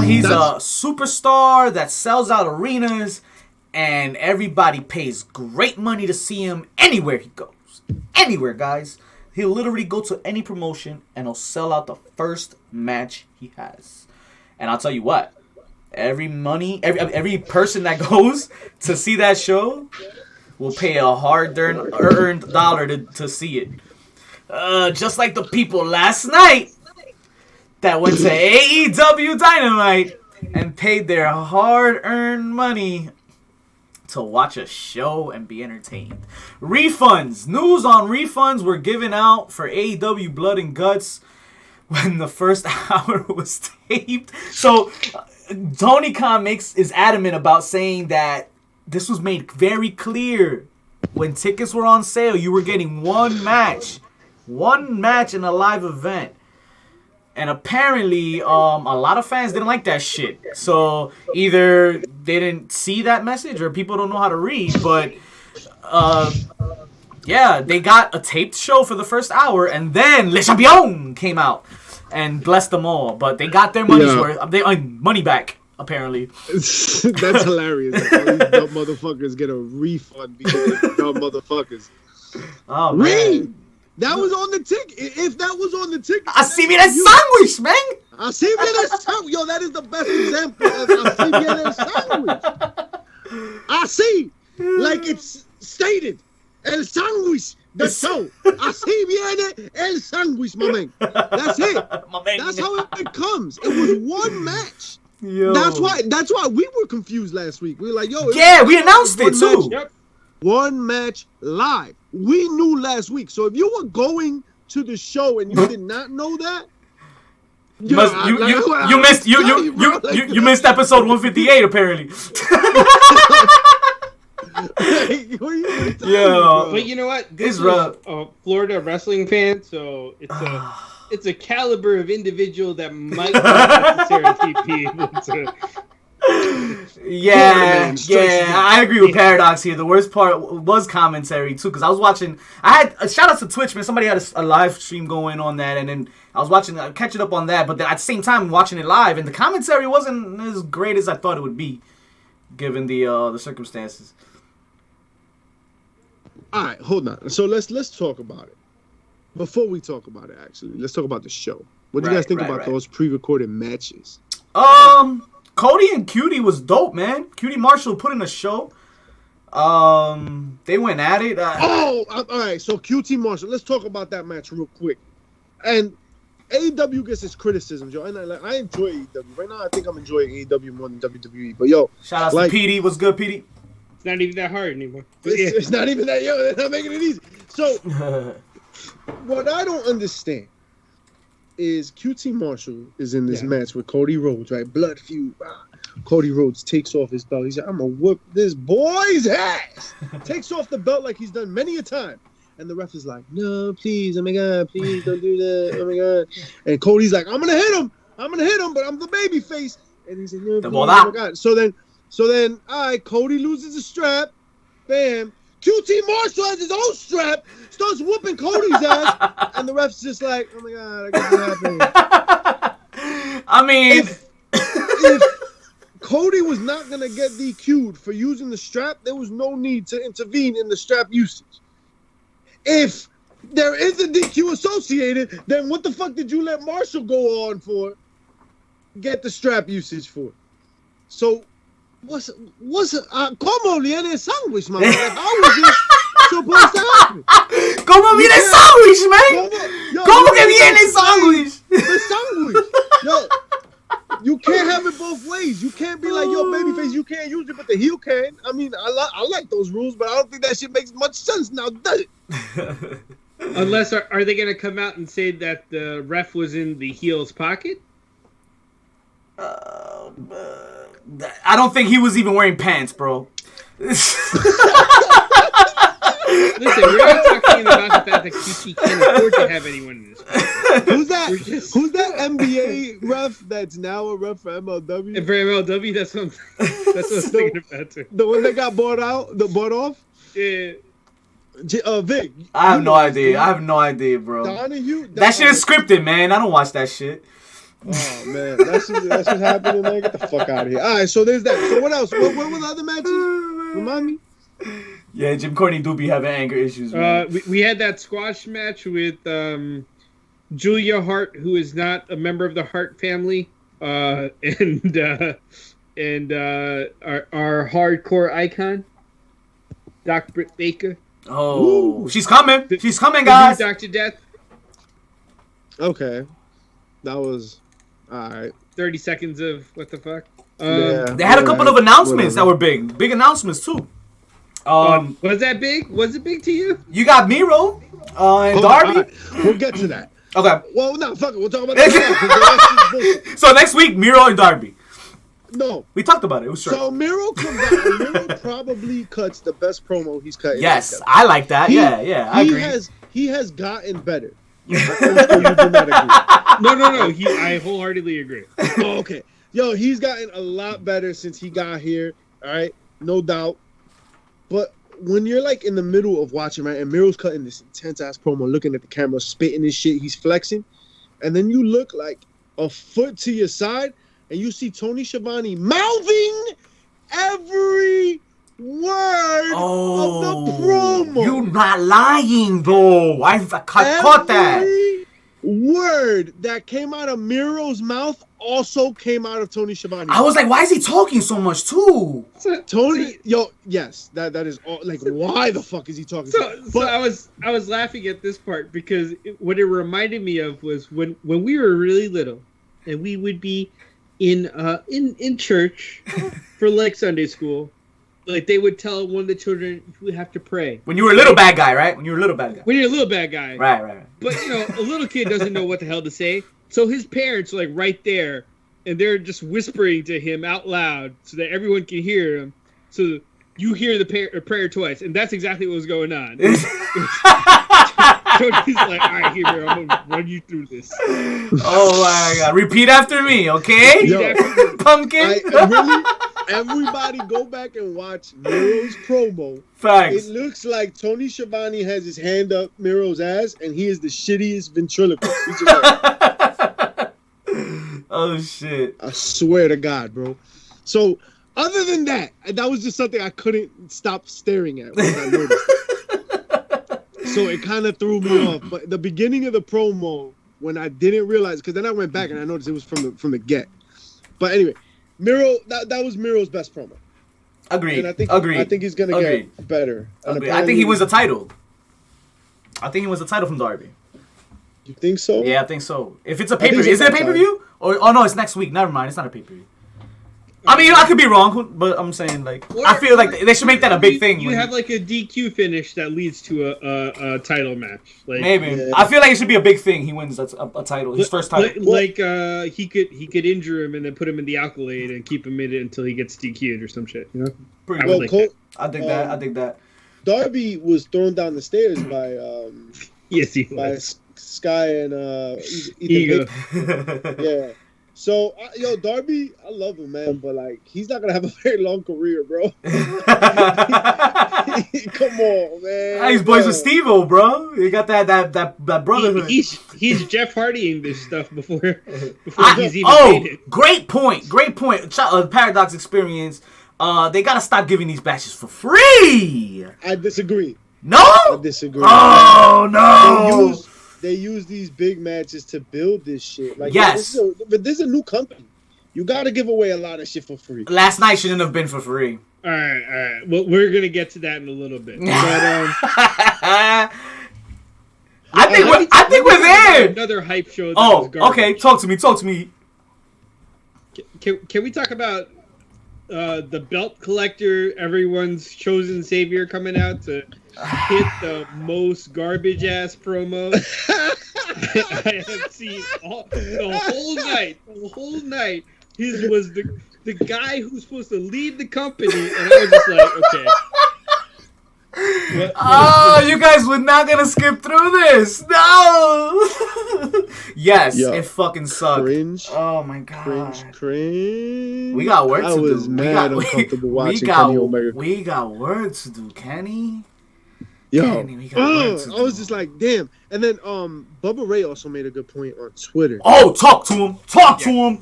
Now he's a superstar that sells out arenas, and everybody pays great money to see him anywhere he goes. Anywhere, guys. He'll literally go to any promotion, and he'll sell out the first match he has. And I'll tell you what. Every person that goes to see that show will pay a hard-earned dollar to see it. Just like the people last night that went to AEW Dynamite and paid their hard-earned money to watch a show and be entertained. Refunds. News on refunds were given out for AEW Blood and Guts when the first hour was taped. So Tony Khan is adamant about saying that this was made very clear. When tickets were on sale, you were getting one match in a live event. And apparently, a lot of fans didn't like that shit. So either they didn't see that message or people don't know how to read. But yeah, they got a taped show for the first hour, and then Le Champion came out and blessed them all. But they got their money's worth. Money back, apparently. That's hilarious. All these dumb motherfuckers get a refund because they're dumb motherfuckers. Oh, man. Read! That was on the ticket. If that was on the ticket, Así viene el sándwich, man. Así viene el sándwich. Yo, that is the best example of así viene el sándwich. Así, like it's stated, el sándwich, the show. Así viene el sándwich, my man. That's it. That's how it comes. It was one match. Yo. That's why we were confused last week. We were like, yo. Yeah, we announced it too. Yep. One match live. We knew last week. So if you were going to the show and you did not know that, you missed episode 158 apparently. Yo, but you know what? This is a Florida wrestling fan, so it's a caliber of individual that might not necessarily be able to. Yeah, I agree with Paradox here. The worst part was commentary too, because I was watching. I had a shout out to Twitch, man. Somebody had a live stream going on that, and then I was watching, catching up on that. But then at the same time, watching it live, and the commentary wasn't as great as I thought it would be, given the circumstances. All right, hold on. So let's talk about it. Before we talk about it, actually, let's talk about the show. What do you guys think about those pre-recorded matches? Cody and Cutie was dope, man. Cutie Marshall put in a show. They went at it. All right. So QT Marshall. Let's talk about that match real quick. And AEW gets its criticisms, yo. And I enjoy AEW right now. I think I'm enjoying AEW more than WWE. But yo, shout out to PD. What's good, PD? It's not even that hard anymore. It's not even that. Yo, they're not making it easy. So what I don't understand is QT Marshall is in this match with Cody Rhodes, right? Blood feud. Cody Rhodes takes off his belt. He said, I'm going to whoop this boy's ass. Takes off the belt like he's done many a time. And the ref is like, no, please. Oh, my God. Please don't do that. Oh, my God. And Cody's like, I'm going to hit him. But I'm the baby face. And he said, no, please, oh, my God. So then, all right, Cody loses the strap. Bam. QT Marshall has his own strap, starts whooping Cody's ass, and the ref's just like, oh my God, I guess what happened. I mean, if Cody was not going to get DQ'd for using the strap, there was no need to intervene in the strap usage. If there is a DQ associated, then what the fuck did you let Marshall go on for? Get the strap usage for. So, ¿Cómo viene el sándwich, man? How was this supposed to happen? ¿Cómo viene el sándwich, man? ¿Cómo que viene el sándwich? The sándwich. Yo, you can't have it both ways. You can't be like, yo, babyface, you can't use it, but the heel can. I mean, I like those rules, but I don't think that shit makes much sense now, does it? Unless, are they going to come out and say that the ref was in the heel's pocket? I don't think he was even wearing pants, bro. Listen, we're not talking about the fact that QT can't afford to have anyone in this. Who's that NBA ref that's now a ref for MLW? And for MLW, that's what I was thinking about too. The one that got bought off? Yeah. Vic. I have no idea, bro. Donahue? That shit is scripted, man. I don't watch that shit. Oh man, that's what's happening, man. Get the fuck out of here. All right, so there's that. So what else? What were the other matches? Remind me. Yeah, Jim Cornette do be having anger issues, man. We had that squash match with Julia Hart, who is not a member of the Hart family, and our hardcore icon, Doc Britt Baker. Oh, woo. She's coming. She's coming, guys. Dr. Death. Okay, that was all right. 30 seconds of what the fuck. They had a couple of announcements that were big announcements too. Was that big? Was it big to you? You got Miro and Darby. Right. We'll get to that. Okay. Well, no, fuck it. We'll talk about that. So next week, Miro and Darby. No. We talked about it. It was short. So Miro comes out and Miro probably cuts the best promo he's cut. Yes, I like that. Yeah, I agree. He has gotten better. No. I wholeheartedly agree. Oh, okay. Yo, he's gotten a lot better since he got here. All right, no doubt. But when you're like in the middle of watching, right, and Miro's cutting this intense ass promo, looking at the camera, spitting his shit, he's flexing, and then you look like a foot to your side, and you see Tony Schiavone mouthing every word of the promo. You're not lying, though. I caught that. Every word that came out of Miro's mouth also came out of Tony Schiavone. I was like, why is he talking so much too? Tony, yes, that is all. Like, why the fuck is he talking? So I was laughing at this part because what it reminded me of was when we were really little, and we would be in church for like Sunday school. Like, they would tell one of the children, you have to pray. When you were a little bad guy, right? When you're a little bad guy. Right. But, a little kid doesn't know what the hell to say. So his parents are, like, right there. And they're just whispering to him out loud so that everyone can hear him. So you hear the prayer twice. And that's exactly what was going on. Tony's like, all right, here, I'm going to run you through this. Oh, my God. Repeat after me, okay? Pumpkin. Everybody go back and watch Miro's promo. Facts. It looks like Tony Schiavone has his hand up Miro's ass, and he is the shittiest ventriloquist. He's just like, oh, shit. I swear to God, bro. So, other than that, that was just something I couldn't stop staring at when I noticed. So it kind of threw me off. But the beginning of the promo, when I didn't realize, because then I went back and I noticed it was from the get. But anyway, Miro, that was Miro's best promo. Agreed. And I think he's gonna get better. I think he wins the title. I think he wins the title from Darby. You think so? Yeah, I think so. If it's a pay-per-view, is it a pay-per-view? Or no, it's next week. Never mind, it's not a pay-per-view. I mean, I could be wrong, but I'm saying, like, I feel like they should make that a big thing. You have, like, a DQ finish that leads to a title match. Like, maybe. Yeah. I feel like it should be a big thing. He wins a title, his first title. He could injure him and then put him in the accolade and keep him in it until he gets DQ'd or some shit, you know? I dig that. Darby was thrown down the stairs by yes, he was. By Sky and Ego. Yeah. So, Darby, I love him, man, but, like, he's not going to have a very long career, bro. Come on, man. He's boys with Steve-O, bro. You got that brotherhood. He's Jeff Hardying this stuff before he's even made it. Great point. Paradox Experience. They got to stop giving these matches for free. I disagree. No? I disagree. Oh, no. They use these big matches to build this shit. Like, yes. But this is a new company. You got to give away a lot of shit for free. Last night shouldn't have been for free. All right. Well, we're going to get to that in a little bit. But, I think we're there. Another hype show. Okay. Talk to me. Can we talk about the belt collector, everyone's chosen savior, coming out to hit the most garbage ass promo I have seen the whole night. His was the guy who's supposed to lead the company, and I was just like, okay. You guys were not gonna skip through this. No. Yes, it fucking sucked. Cringe. Oh my god. Cringe. We got work to do. I was mad uncomfortable watching Kenny Omega. We got work to do, Kenny. Yo, Damn, we got work to I was do. just like, damn. And then Bubba Ray also made a good point on Twitter. Oh, talk to him. Talk to him.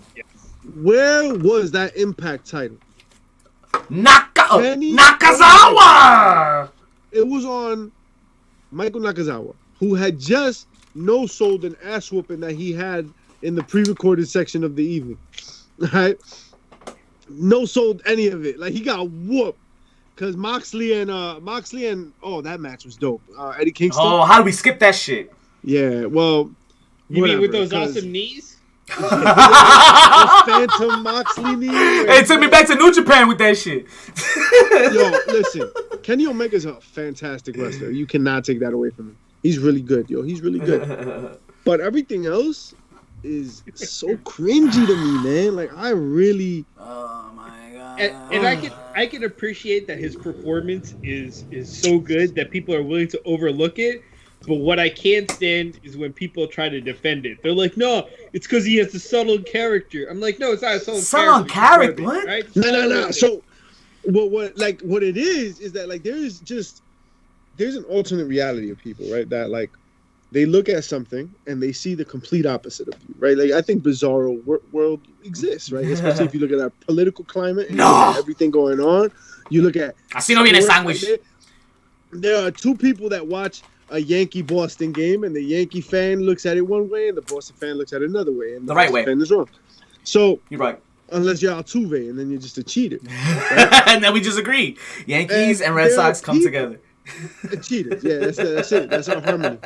Where was that Impact title? Kenny Nakazawa. It was on Michael Nakazawa, who had just no-sold an ass whooping that he had in the pre-recorded section of the evening. Right? No-sold any of it. Like, he got whooped. Because Moxley and oh, that match was dope. Eddie Kingston. Oh, how do we skip that shit? Yeah, well, You whatever, mean with those 'cause awesome knees? those Phantom Moxley knees. It took me back to New Japan with that shit. Yo, listen, Kenny Omega's a fantastic wrestler. You cannot take that away from him. He's really good, yo. He's really good. But everything else is so cringy to me, man. Like, I really... Oh my god. And I can appreciate that his performance is so good that people are willing to overlook it. But what I can't stand is when people try to defend it. They're like, no, it's because he has a subtle character. I'm like, no, it's not a subtle character. What? Right? No. So, what it is that, like, there's an alternate reality of people, right? That, like, they look at something and they see the complete opposite of you, right? Like, I think bizarro world exists, right? Especially if you look at our political climate and you look at everything going on. You look at... Así no viene sandwich. There are two people that watch a Yankee-Boston game, and the Yankee fan looks at it one way, and the Boston fan looks at it another way. And the right Boston way. fan is wrong. So... You're right. Unless you're Altuve, and then you're just a cheater. Right? And then we just agree. Yankees and Red Sox come together. Cheaters, yeah, that's it. That's our harmony.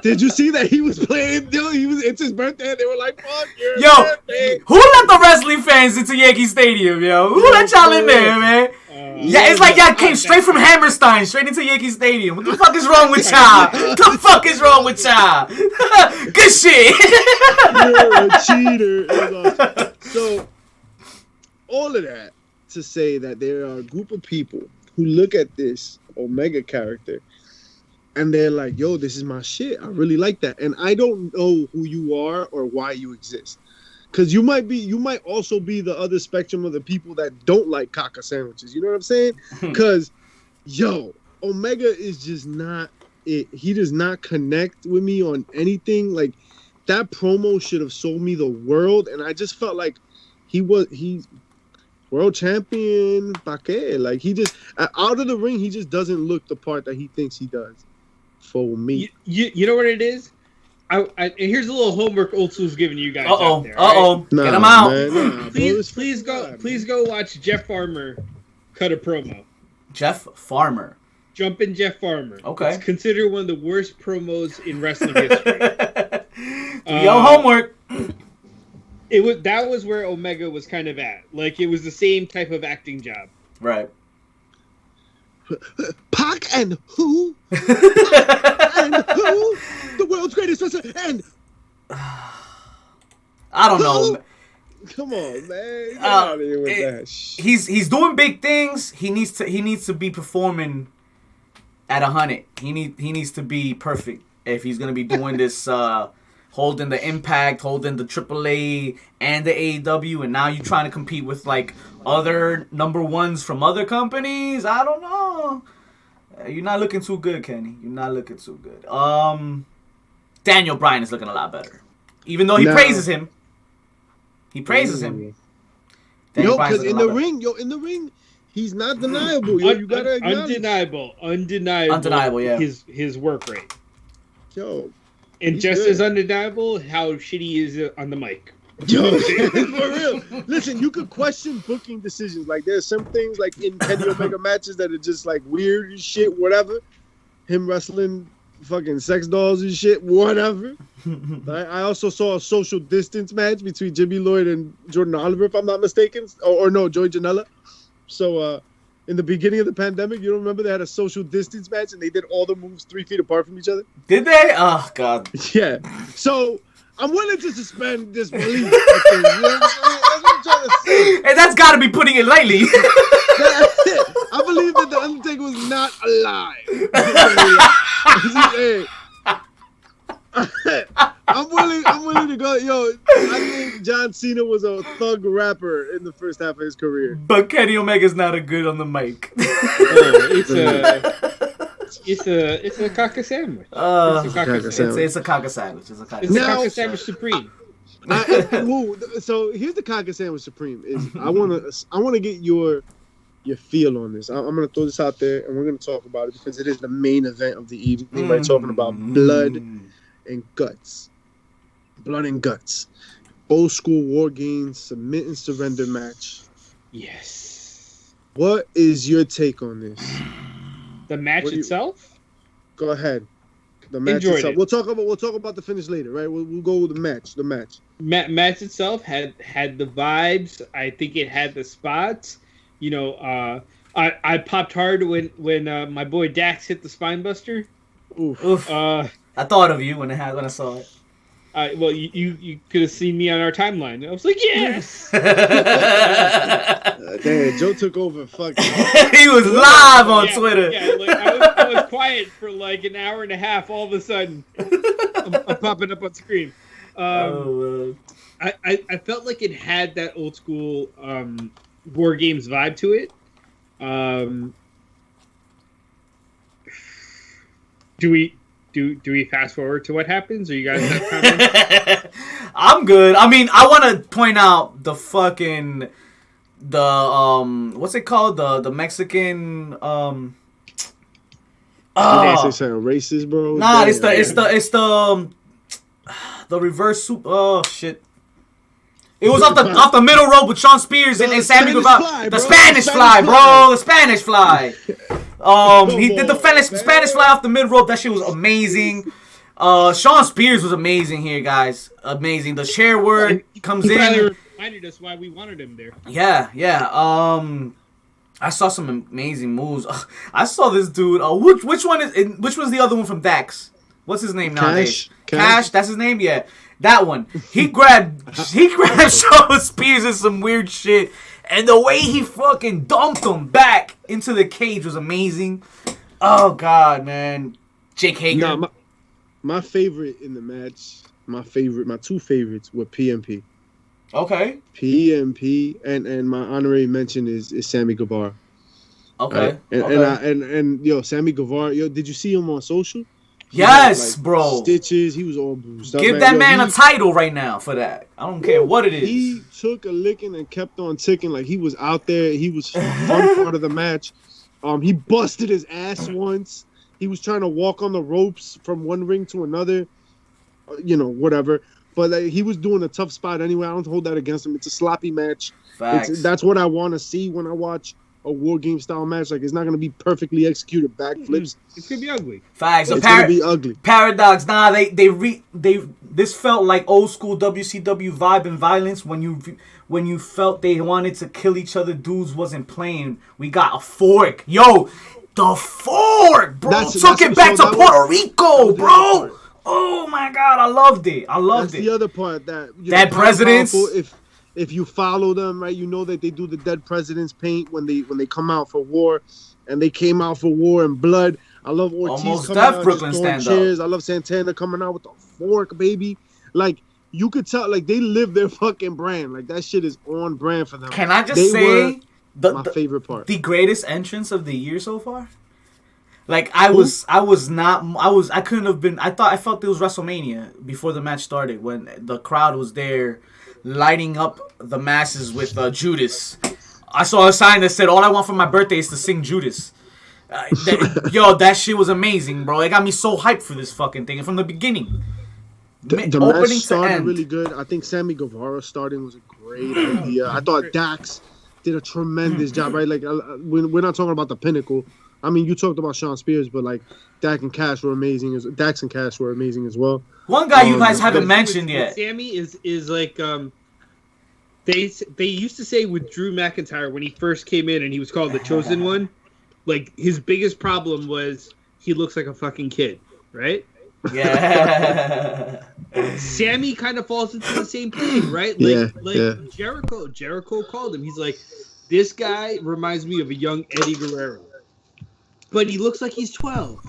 Did you see that he was playing? Yo, it's his birthday. And they were like, "Fuck your birthday." Who let the wrestling fans into Yankee Stadium, yo? Who let y'all in there, man? Yeah, it's like y'all came straight from Hammerstein, straight into Yankee Stadium. What the fuck is wrong with y'all? What the fuck is wrong with y'all? Good shit. You're a cheater. It was awesome. So, all of that to say that there are a group of people who look at this Omega character and they're like, yo, this is my shit. I really like that. And I don't know who you are or why you exist. Because you might also be the other spectrum of the people that don't like caca sandwiches. You know what I'm saying? Because, yo, Omega is just not it. He does not connect with me on anything. Like, that promo should have sold me the world. And I just felt like he's world champion, Paquet. Like, he just, out of the ring, he just doesn't look the part that he thinks he does for me. You know what it is? And here's a little homework Old School's giving you guys out there. Right? Nah, get him out. Man, Please go watch Jeff Farmer cut a promo. Jeff Farmer. Jumpin' Jeff Farmer. Okay. It's considered one of the worst promos in wrestling history. Yo, homework. That was where Omega was kind of at. Like, it was the same type of acting job. Right. Pac and who? Pac and who? The world's greatest wrestler and I don't know. Come on, man. Get out of here with that shit. He's doing big things. He needs to be performing at 100. He needs to be perfect if he's gonna be doing this. Holding the Impact, holding the AAA and the AEW, and now you're trying to compete with like other number ones from other companies. I don't know. You're not looking too good, Kenny. You're not looking too good. Daniel Bryan is looking a lot better, even though he praises him. He praises him. Yo, because in the ring, he's not deniable. Yo, you gotta acknowledge. Undeniable. Yeah. His work rate. Yo. And just as undeniable, how shitty he is on the mic. Yo, for real. Listen, you could question booking decisions. Like, there's some things, like, in Kenny Omega matches that are just, like, weird and shit, whatever. Him wrestling fucking sex dolls and shit, whatever. I also saw a social distance match between Jimmy Lloyd and Jordan Oliver, if I'm not mistaken. Or no, Joey Janela. So, in the beginning of the pandemic, you don't remember they had a social distance match and they did all the moves 3 feet apart from each other? Did they? Oh, God. Yeah. So, I'm willing to suspend disbelief. You know what I'm trying to say. And that's got to be putting it lightly. I believe that The Undertaker was not alive. I'm willing to go. Yo, I think John Cena was a thug rapper in the first half of his career. But Kenny Omega's not a good on the mic. It's a cocker sandwich. It's a cocker sandwich. It's a cocker sandwich. It's a cocker sandwich supreme. So here's the cocker sandwich supreme. Is I wanna get your feel on this. I'm gonna throw this out there, and we're gonna talk about it because it is the main event of the evening. Right, talking about blood and guts. Blood and guts. Old school war games, submit and surrender match. Yes. What is your take on this? The match itself? Go ahead. The match Enjoyed itself. it. We'll talk about the finish later, right? We'll go with the match. Match itself had the vibes. I think it had the spots. You know, I popped hard when my boy Dax hit the spine buster. Oof. I thought of you when I saw it. Well, you could have seen me on our timeline. I was like, yes. Damn, Joe took over. Fuck. He was live on Twitter. Yeah, like, I was quiet for like an hour and a half. All of a sudden, I'm popping up on screen. I felt like it had that old school War Games vibe to it. Do we fast forward to what happens, or you guys have comments? I'm good. I mean, I want to point out what's it called? The Mexican Did they say something racist, bro? Nah, it's the reverse soup. Oh shit. It was off the middle rope with Sean Spears and Sammy Guevara. The Spanish fly, bro. The Spanish fly. He did the Spanish fly off the mid rope. That shit was amazing. Sean Spears was amazing here, guys. Amazing. The share word comes in. He reminded us why we wanted him there. Yeah. I saw some amazing moves. I saw this dude. Which one's the other one from Dax? What's his name nowadays? Cash. That's his name. Yeah, that one. He grabbed Sean Spears and some weird shit. And the way he fucking dumped him back into the cage was amazing. Oh, God, man. Jake Hager. Nah, my favorite in the match, my two favorites were PMP. Okay. PMP, and my honorary mention is Sammy Guevara. Okay. And yo, Sammy Guevara, did you see him on social? Yes, bro. Stitches. He was all bruised up. Give that man a title right now for that. I don't care what it is. He took a licking and kept on ticking. Like, he was out there. He was fun part of the match. He busted his ass once. He was trying to walk on the ropes from one ring to another. Whatever. But like, he was doing a tough spot anyway. I don't hold that against him. It's a sloppy match. Facts. That's what I want to see when I watch a War Game style match. Like, it's not going to be perfectly executed backflips. It's going to be ugly. Facts. It's going to be ugly. Paradox. Nah, this felt like old school WCW vibe and violence when you felt they wanted to kill each other. Dudes wasn't playing. We got a fork. Yo, the fork, bro. Took it back to Puerto Rico, bro. Oh my God, I loved it. That's the other part that presidents. If you follow them, right, you know that they do the dead presidents paint when they come out for war, and they came out for war and blood. I love Ortiz almost coming out, Brooklyn just throwing chairs. I love Santana coming out with the fork, baby. Like, you could tell, like, they live their fucking brand. Like, that shit is on brand for them. Can I just say my favorite part, the greatest entrance of the year so far? Like, I couldn't have been. I felt it was WrestleMania before the match started when the crowd was there, lighting up the masses with Judas. I saw a sign that said, "All I want for my birthday is to sing Judas." That shit was amazing, bro. It got me so hyped for this fucking thing from the beginning. The match started really good. I think Sammy Guevara starting was a great idea. I thought Dax did a tremendous job, right? Like, we're not talking about the pinnacle. I mean, you talked about Sean Spears, but like Dax and Cash were amazing as well. One guy you guys haven't mentioned yet. Sammy is like they used to say with Drew McIntyre when he first came in and he was called the Chosen One, like his biggest problem was he looks like a fucking kid, right? Yeah. Sammy kind of falls into the same thing, right? Jericho called him. He's like, this guy reminds me of a young Eddie Guerrero. But he looks like he's 12.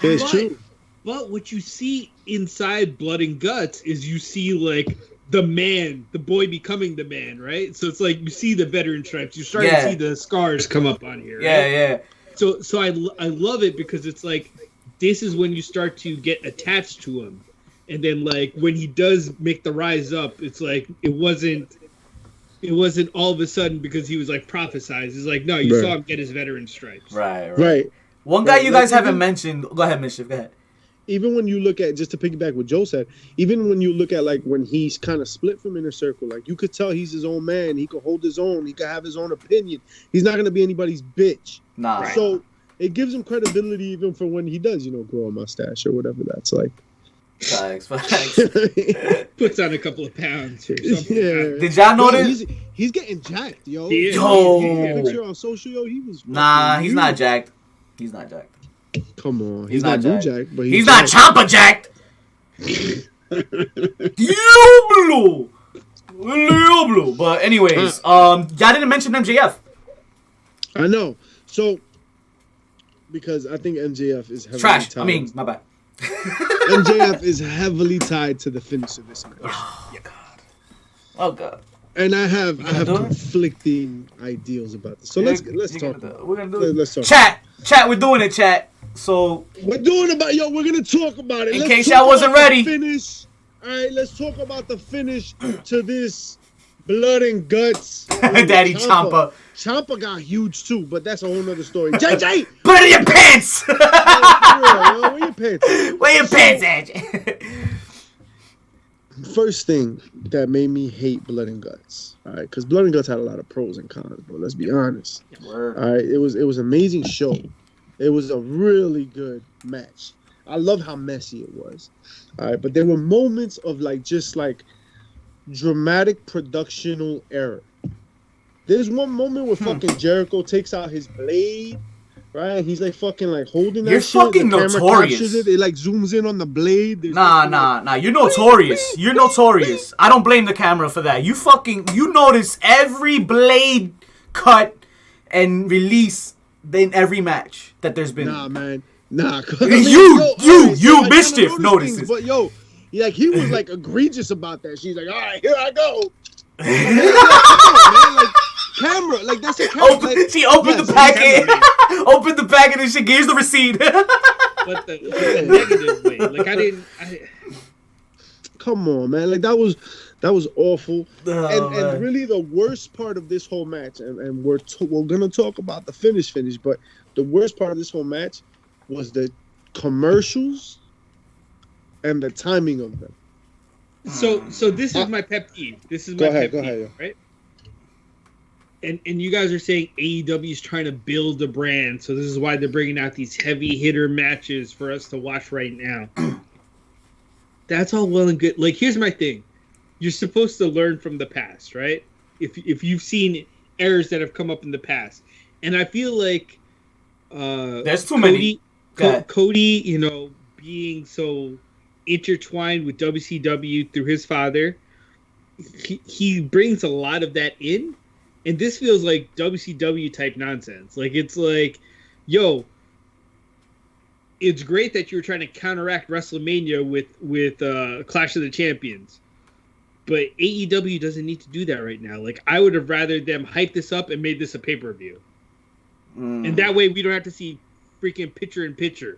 It's true. But what you see inside Blood and Guts is you see like the man, the boy becoming the man, right? So it's like you see the veteran stripes. You're starting to see the scars come up on here. Yeah, right? yeah. So I love it because it's like this is when you start to get attached to him, and then like when he does make the rise up, it's like it wasn't all of a sudden because he was like prophesized. It's like no, you saw him get his veteran stripes. Right. One guy you guys haven't mentioned. Go ahead, Mischief. Go ahead. Even when you look at, just to piggyback what Joe said, even when you look at like when he's kind of split from Inner Circle, like you could tell he's his own man. He could hold his own. He could have his own opinion. He's not going to be anybody's bitch. Nah. So it gives him credibility even for when he does, grow a mustache or whatever that's like. Facts. Puts on a couple of pounds or something. Yeah. Did y'all notice? He's getting jacked, yo. Yo. Picture on social, yo. He was. Nah, he's not jacked. He's not jacked. Come on, he's not new Jack, but he's not Champa jacked. Diablo. But anyways, y'all didn't mention MJF. I know. So because I think MJF is heavily trash. tied. I mean, my bad. MJF is heavily tied to the finish of this match. Oh god. And I have conflicting ideals about this. So let's talk. We're gonna do it. Let's talk. Chat. We're doing it, chat. So we're gonna talk about it. In case y'all wasn't ready. Finish. All right, let's talk about the finish to this blood and guts. Daddy Ciampa. Ciampa got huge too, but that's a whole nother story. JJ, put it in your pants. Where your pants? Where your pants at? First thing that made me hate Blood and Guts, all right, because Blood and Guts had a lot of pros and cons, but let's be honest. Word. All right, it was an amazing show. It was a really good match. I love how messy it was. All right, but there were moments of just dramatic productional error. There's one moment where fucking Jericho takes out his blade, right? He's fucking holding that You're shit. fucking the notorious. Captures it. It zooms in on the blade. There's Nah. You're notorious. You're notorious. I don't blame the camera for that. You notice every blade cut and release in every match that there's been. Nah, man. Nah. You Mischief notices. But he was egregious about that. She's like, all right, here I go. Camera, that's a camera. She opened the packet. Opened the packet and she gave the receipt. But the negative way, I didn't. Come on, man. That was awful. Oh, and really the worst part of this whole match, and we're gonna talk about the finish, but the worst part of this whole match was the commercials and the timing of them. So this is my pet peeve. Go ahead, right? And you guys are saying AEW is trying to build a brand, so this is why they're bringing out these heavy hitter matches for us to watch right now. That's all well and good. Here's my thing: you're supposed to learn from the past, right? If you've seen errors that have come up in the past, and I feel like there's too many. Cody, being so intertwined with WCW through his father, he brings a lot of that in. And this feels like WCW type nonsense. It's yo, it's great that you're trying to counteract WrestleMania with Clash of the Champions. But AEW doesn't need to do that right now. I would have rather them hype this up and made this a pay-per-view. And that way we don't have to see freaking picture-in-picture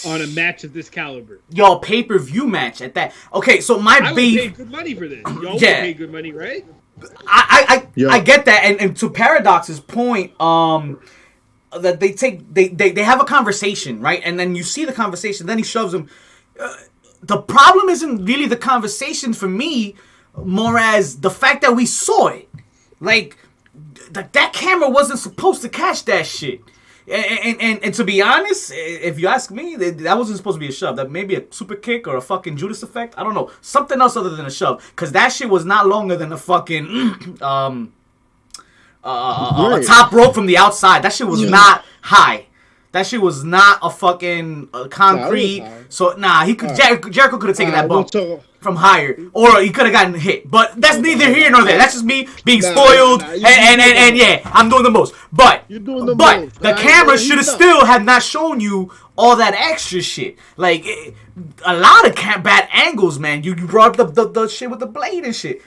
on a match of this caliber. Yo, pay-per-view match at that. Okay, so I would pay good money for this. Y'all would pay good money, right? I get that, and to Paradox's point, that they have a conversation, right? And then you see the conversation, then he shoves him. The problem isn't really the conversation for me, more as the fact that we saw it. That camera wasn't supposed to catch that shit. And to be honest, if you ask me, that wasn't supposed to be a shove. That may be a super kick or a fucking Judas effect. I don't know. Something else other than a shove. Because that shit was not longer than a fucking a top rope from the outside. That shit was not high. That shit was not a fucking concrete. So, Jericho could have taken that bump from higher. Or he could have gotten hit. But that's neither here nor there. That's just me being spoiled. And yeah, I'm doing the most. But the camera should have still had not shown you all that extra shit. A lot of bad angles, man. You brought up the shit with the blade and shit.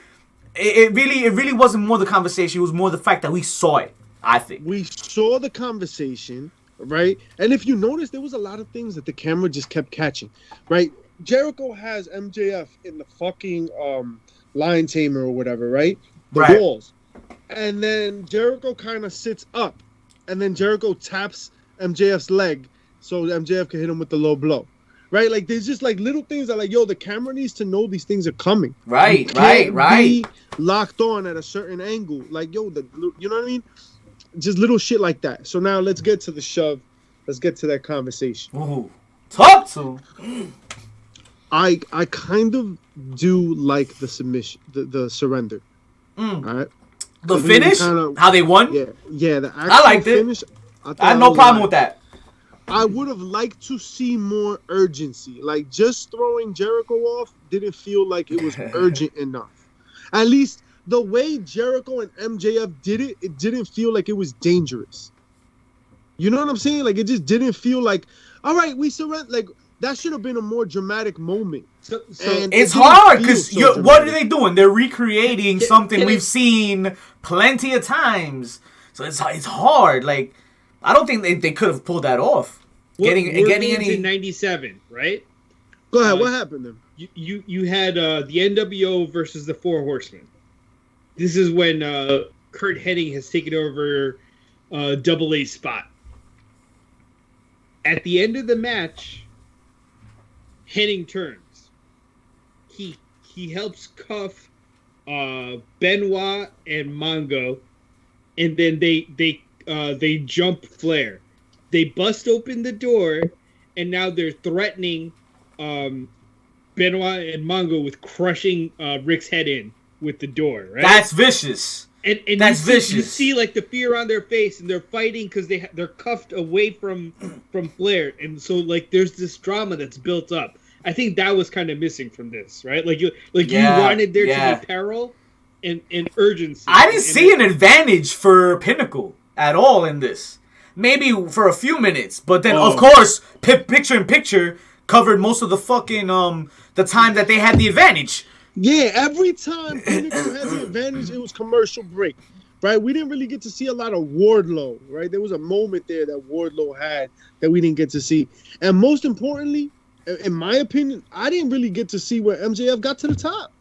It really wasn't more the conversation. It was more the fact that we saw it, I think. We saw the conversation. right? And if you notice, there was a lot of things that the camera just kept catching, right? Jericho has MJF in the fucking lion tamer or whatever, right? The walls. And then Jericho kind of sits up. And then Jericho taps MJF's leg so MJF can hit him with the low blow. Right? Like, there's just, like, little things that, like, yo, the camera needs to know these things are coming. Right. Be locked on at a certain angle. Like, yo, you know what I mean? Just little shit like that. So now let's get to the shove. Let's get to that conversation. Ooh. Talk to. I kind of do like the submission, the surrender. All right. The finish? How they won? Yeah. The actual I liked finish, it. I had no problem with that. I would have liked to see more urgency. Like, just throwing Jericho off didn't feel like it was urgent enough. At least the way Jericho and MJF did it, it didn't feel like it was dangerous. You know what I'm saying? Like, it just didn't feel like, all right, we surrender. Like, that should have been a more dramatic moment. So it's hard because what are they doing? They're recreating something we've seen plenty of times. So it's hard. Like, I don't think they could have pulled that off. Getting any in '97, right? Go ahead. What happened then? You had the NWO versus the Four Horsemen. This is when Kurt Hennig has taken over Double A spot. At the end of the match, Hennig turns. He helps cuff Benoit and Mongo, and then they jump Flair. They bust open the door, and now they're threatening Benoit and Mongo with crushing Rick's head in with the door. Right? That's vicious. And that's vicious. You see like the fear on their face, and they're fighting because they're cuffed away from Flair, and so like there's this drama that's built up. I think that was kind of missing from this, right? Like you wanted there to be peril and urgency. I didn't see an advantage for Pinnacle at all in this. Maybe for a few minutes, but then of course, picture in picture covered most of the fucking the time that they had the advantage. Yeah, every time Pinnacle had the advantage, it was commercial break, right? We didn't really get to see a lot of Wardlow, right? There was a moment there that Wardlow had that we didn't get to see, and most importantly, in my opinion, I didn't really get to see where MJF got to the top.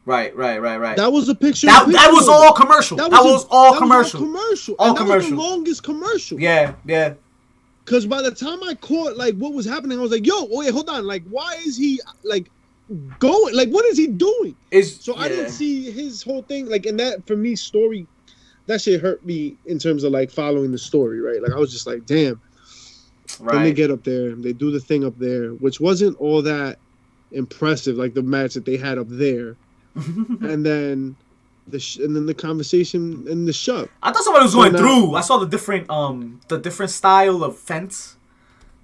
Right. That was a picture. That was all commercial. That was all commercial. All commercial. That was the longest commercial. Yeah. Because by the time I caught like what was happening, I was like, "Yo, wait, hold on! Like, why is he like going? Like, what is he doing?" I didn't see his whole thing. Like, and that for me, story, that shit hurt me in terms of like following the story. Right? Like, I was just like, "Damn." Right. Then they get up there, they do the thing up there, which wasn't all that impressive, like the match that they had up there. and then the conversation and the shove. I thought somebody was going through. I saw the different style of fence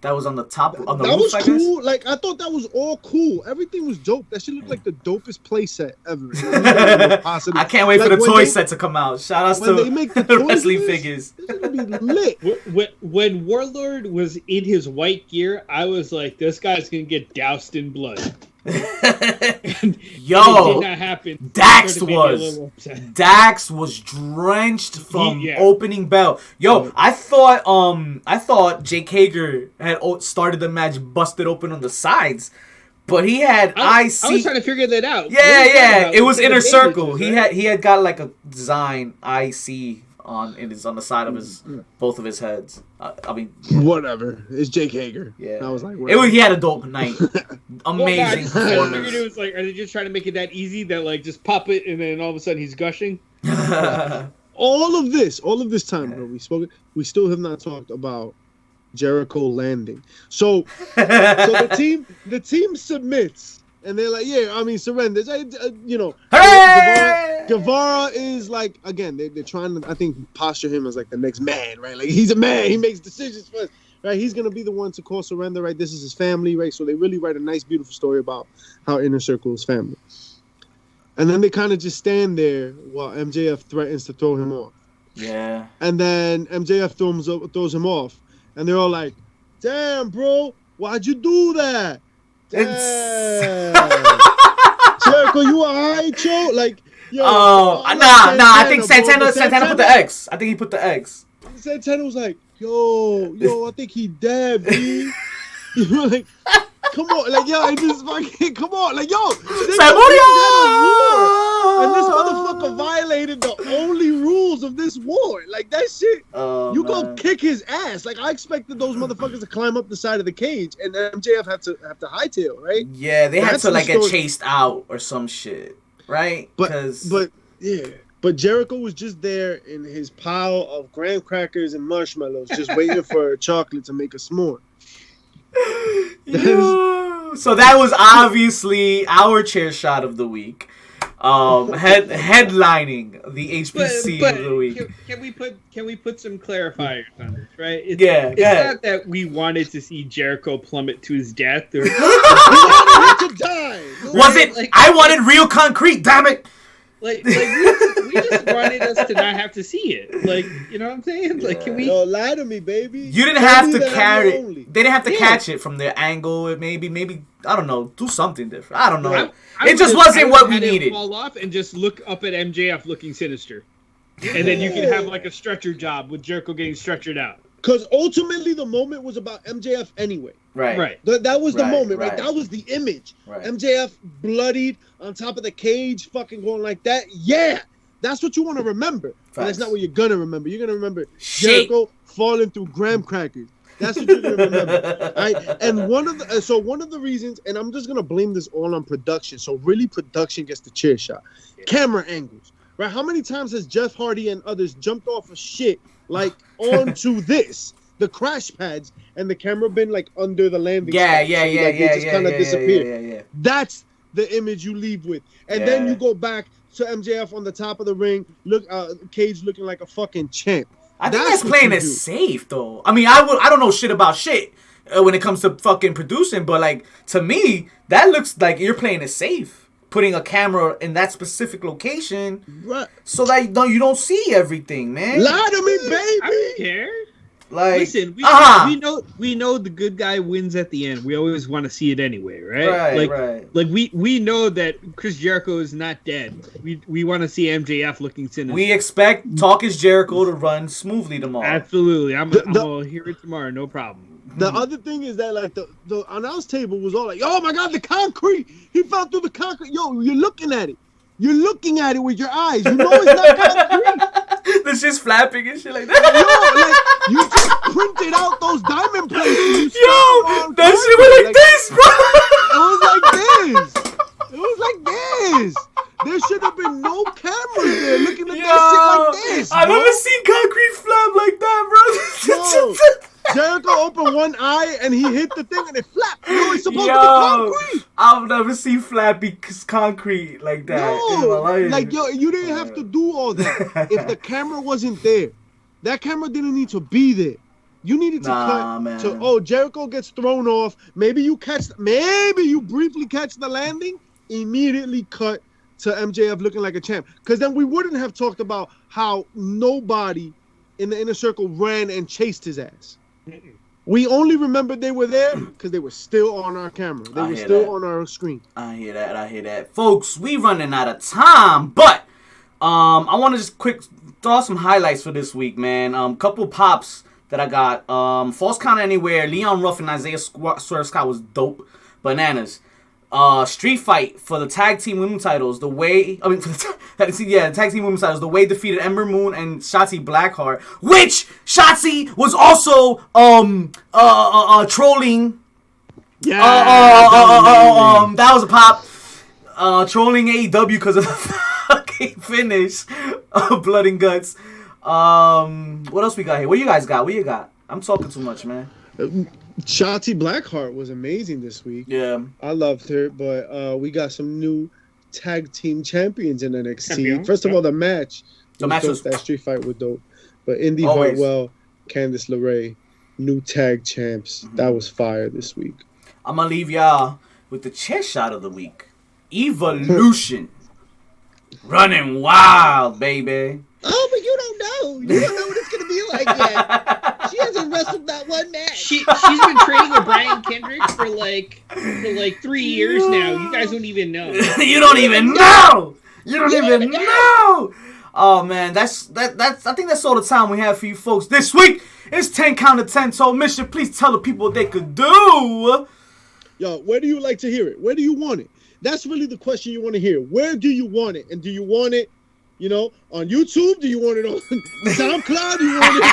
that was on the top on the roof. That was cool. Like, I thought that was all cool. Everything was dope. That shit looked like the dopest play set ever. I can't wait for the toy set to come out. Shout outs to the wrestling figures. This is gonna be lit. When Warlord was in his white gear, I was like, this guy's gonna get doused in blood. Yo, and it did not happen. Dax was drenched from opening bell. Yo, I thought Jake Hager had started the match busted open on the sides, but he had IC. I was trying to figure that out. Yeah. It was inner circle. Right? He had got like a design IC on the side of both of his heads. I mean, whatever. It's Jake Hager. Yeah, I was like, he had a dope night. Amazing performance. I figured it was like, are they just trying to make it that easy that like just pop it and then all of a sudden he's gushing? all of this time, bro. We still have not talked about Jericho Landing. So the team submits. And they're like, yeah, I mean, surrenders. You know, Guevara is like, again, they're trying to, I think, posture him as like the next man, right? Like, he's a man. He makes decisions first, right? He's going to be the one to call surrender, right? This is his family, right? So they really write a nice, beautiful story about how Inner Circle is family. And then they kind of just stand there while MJF threatens to throw him off. Yeah. And then MJF throws him off. And they're all like, damn, bro, why'd you do that? Jericho, you alright, yo? Like, yo. Oh, nah. I think Santana put the X. I think he put the X. Santana was like, yo, I think he dead, B. You're like, come on, like, yo, I just fucking, come on, like, yo, they had a war, and this motherfucker violated the only rules of this war. Like, that shit, you go kick his ass. Like, I expected those motherfuckers to climb up the side of the cage, and MJF have to hightail, right? Yeah, they had to like get chased out or some shit, right? But Jericho was just there in his pile of graham crackers and marshmallows, just waiting for chocolate to make a s'more. So that was obviously our chair shot of the week. Headlining the HPC of the week. Can we put some clarifiers on this, right? It's not that we wanted to see Jericho plummet to his death or to die. Was it? Like, I wanted real concrete. Damn it! Like we just wanted us to not have to see it. Like, you know what I'm saying? Like, can we? Don't lie to me, baby. You didn't have to carry it. They didn't have to catch it from their angle. Maybe I don't know. Do something different. I don't know. It just wasn't what we needed. Fall off and just look up at MJF looking sinister, and then you can have like a stretcher job with Jericho getting stretchered out. Because ultimately the moment was about MJF anyway. Right. That was the moment, right? That was the image. Right. MJF bloodied on top of the cage, fucking going like that. Yeah, that's what you want to remember. But that's not what you're gonna remember. You're gonna remember Jericho falling through graham crackers. That's what you're gonna remember. Right? And one of the reasons, and I'm just gonna blame this all on production. So really, production gets the chair shot. Camera angles. Right? How many times has Jeff Hardy and others jumped off of shit like onto the crash pads, and the camera been like under the landing? They just kind of disappeared. Yeah. That's the image you leave with, and then you go back to MJF on the top of the ring, Cage looking like a fucking champ. I think that's playing it safe, though. I mean, I don't know shit about shit when it comes to fucking producing, but like to me, that looks like you're playing it safe, putting a camera in that specific location, right, so that you don't see everything, man. Lie to me, baby. I don't care. Like, listen, we know the good guy wins at the end. We always want to see it anyway, right? Like we know that Chris Jericho is not dead. We want to see MJF looking sinister. We expect Talk is Jericho to run smoothly tomorrow. Absolutely, I'm gonna hear it tomorrow, no problem. The other thing is that like the announce table was all like, oh my god, the concrete! He fell through the concrete. Yo, you're looking at it. You're looking at it with your eyes. You know it's not concrete. It's just flapping and shit like that. Yo, like, you just printed out those diamond plates. Yo, that shit was like this, bro. It was like this. There should have been no cameras there looking at that shit like this, bro. I've never seen concrete flap like that, bro. Yo, Jericho opened one eye and he hit the thing and it flapped. You know, it's supposed to be concrete. I've never seen flappy concrete like that in my life. Like, yo, you didn't have to do all that. If the camera wasn't there, that camera didn't need to be there. You needed to cut to, Jericho gets thrown off. Maybe you briefly catch the landing, immediately cut to MJF looking like a champ. Because then we wouldn't have talked about how nobody in the inner circle ran and chased his ass. We only remembered they were there because they were still on our camera. They were still on our screen. I hear that. Folks, we running out of time, but I want to just quick throw some highlights for this week, man. Couple pops that I got. False Count Anywhere, Leon Ruff and Isaiah Swerve Scott was dope. Bananas. Street fight for the tag team women's titles. The way tag team women's titles. The way defeated Ember Moon and Shotzi Blackheart, which Shotzi was also trolling. Yeah, that was a pop. Trolling AEW because of the fucking finish of Blood and Guts. What else we got here? What you guys got? What you got? I'm talking too much, man. Shotzi Blackheart was amazing this week. Yeah. I loved her, but we got some new tag team champions in NXT. First of all, the match was that street fight was dope. But Indy Hartwell, Candice LeRae, new tag champs. Mm-hmm. That was fire this week. I'm going to leave y'all with the chair shot of the week. Evolution. Running wild, baby. Oh, but you don't know. You don't know what it's going to be like yet. She hasn't wrestled that one match. She's been training with Brian Kendrick for like 3 years now. You guys don't even know. You don't even know. You don't even know. Oh man, that's I think that's all the time we have for you folks this week. It's 10 count of 10 told mission. Please tell the people what they could do. Yo, where do you like to hear it? Where do you want it? That's really the question you want to hear. Where do you want it? And do you want it, on YouTube? Do you want it on SoundCloud? Do you want it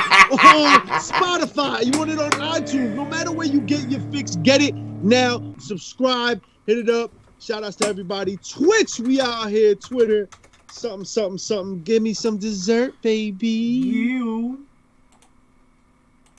on Spotify? You want it on iTunes? No matter where you get your fix, get it now. Subscribe, hit it up. Shout outs to everybody. Twitch, we out here. Twitter, something. Give me some dessert, baby. You.